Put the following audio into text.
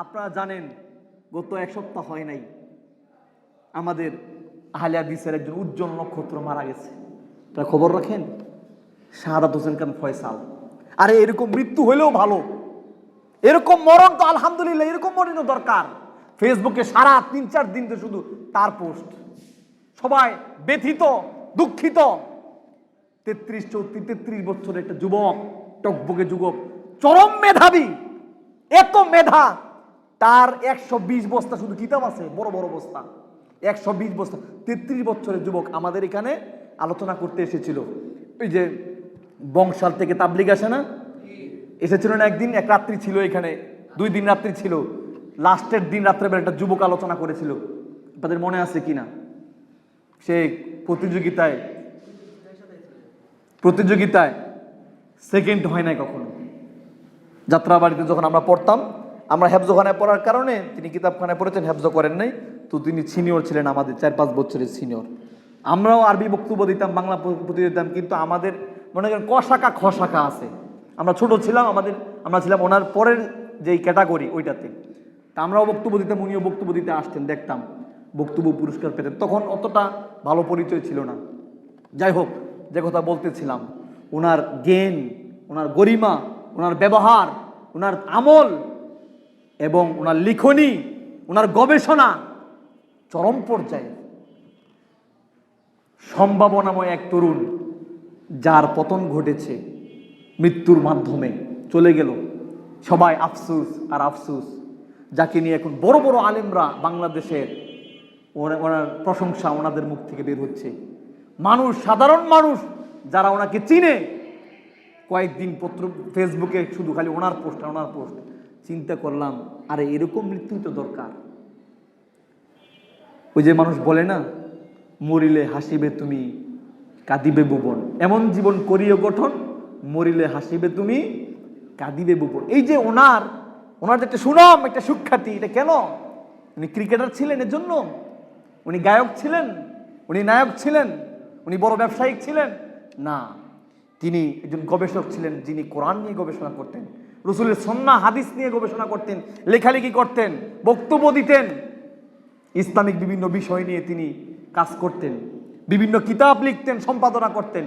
আপনারা জানেন গত এক সপ্তাহ হয় নাই আমাদের আহলে হাদিসের একজন উজ্জ্বল নক্ষত্র মারা গেছে। আপনারা খবর রাখেন, শাহাদাত হোসেন খান ফয়সাল। আরে এরকম মৃত্যু হলেও ভালো, এরকম মরণ তো আলহামদুলিল্লাহ, এরকম মরণও দরকার। ফেসবুকে সারা 3-4 দিন তো শুধু তার পোস্ট, সবাই ব্যথিত দুঃখিত। 33 বছরের একটা যুবক, টকবকে যুবক, চরম মেধাবী, এত মেধা, তার 120 বস্তা শুধু কিতাব আছে, বড় বড় বস্তা, 120 বস্তা। 33 বছরের যুবক আমাদের এখানে আলোচনা করতে এসেছিল। ওই যে বংশাল থেকে তাবলিগ আসে না, এসেছিল না একদিন, এক রাত্রি ছিল এখানে, 2 দিন রাত্রি ছিল। লাস্টের দিন রাত্রেবেলা একটা যুবক আলোচনা করেছিল, তাদের মনে আছে কিনা? সে প্রতিযোগিতায় সেকেন্ড হয় নাই কখনো। যাত্রাবাড়িতে যখন আমরা পড়তাম, আমরা হেফজখানায় পড়ার কারণে, তিনি কিতাবখানায় পড়েছেন, হেফজ করেন নাই, তো তিনি সিনিয়র ছিলেন, আমাদের 4-5 বছরের সিনিয়র। আমরাও আরবি বক্তব্য দিতাম, বাংলা প্রতিযোগিতা দিতাম, কিন্তু আমাদের মনে করেন ক শাখা খ শাখা আছে। আমরা ছোট ছিলাম, আমরা ছিলাম ওনার পরের যেই ক্যাটাগরি ওইটাতে। তা আমরাও বক্তব্য দিতাম, উনিও বক্তব্য দিতে আসতেন, দেখতাম বক্তব্য পুরস্কার পেতেন। তখন অতটা ভালো পরিচয় ছিল না। যাই হোক, যে কথা বলতেছিলাম, ওনার জ্ঞান, ওনার গরিমা, ওনার ব্যবহার, ওনার আমল এবং ওনার লিখনী, ওনার গবেষণা চরম পর্যায়ে। সম্ভাবনাময় এক তরুণ, যার পতন ঘটেছে মৃত্যুর মাধ্যমে, চলে গেল। সবাই আফসুস আর আফসুস, যাকে নিয়ে এখন বড় বড় আলেমরা বাংলাদেশের, ওনার প্রশংসা ওনাদের মুখ থেকে বের হচ্ছে। মানুষ, সাধারণ মানুষ যারা ওনাকে চিনে, কয়েকদিন ফেসবুকে শুধু খালি ওনার পোস্ট। চিন্তা করলাম, আরে এরকম মৃত্যুই তো দরকার। ওই যে মানুষ বলে না, মরিলে হাসিবে তুমি, কাঁদিবে ভুবন, এমন জীবন করিও গঠন, মরিলে হাসিবে তুমি, কাঁদিবে ভুবন। এই যে ওনার যে একটা সুনাম, একটা সুখ্যাতি, এটা কেন? উনি ক্রিকেটার ছিলেন এর জন্য? উনি গায়ক ছিলেন? উনি নায়ক ছিলেন? উনি বড় ব্যবসায়িক ছিলেন? না, তিনি একজন গবেষক ছিলেন, যিনি কোরআন নিয়ে গবেষণা করতেন, রসুলের সুন্নাহ হাদিস নিয়ে গবেষণা করতেন, লেখালেখি করতেন, বক্তব্য দিতেন, ইসলামিক বিভিন্ন বিষয় নিয়ে তিনি কাজ করতেন, বিভিন্ন কিতাব লিখতেন, সম্পাদনা করতেন।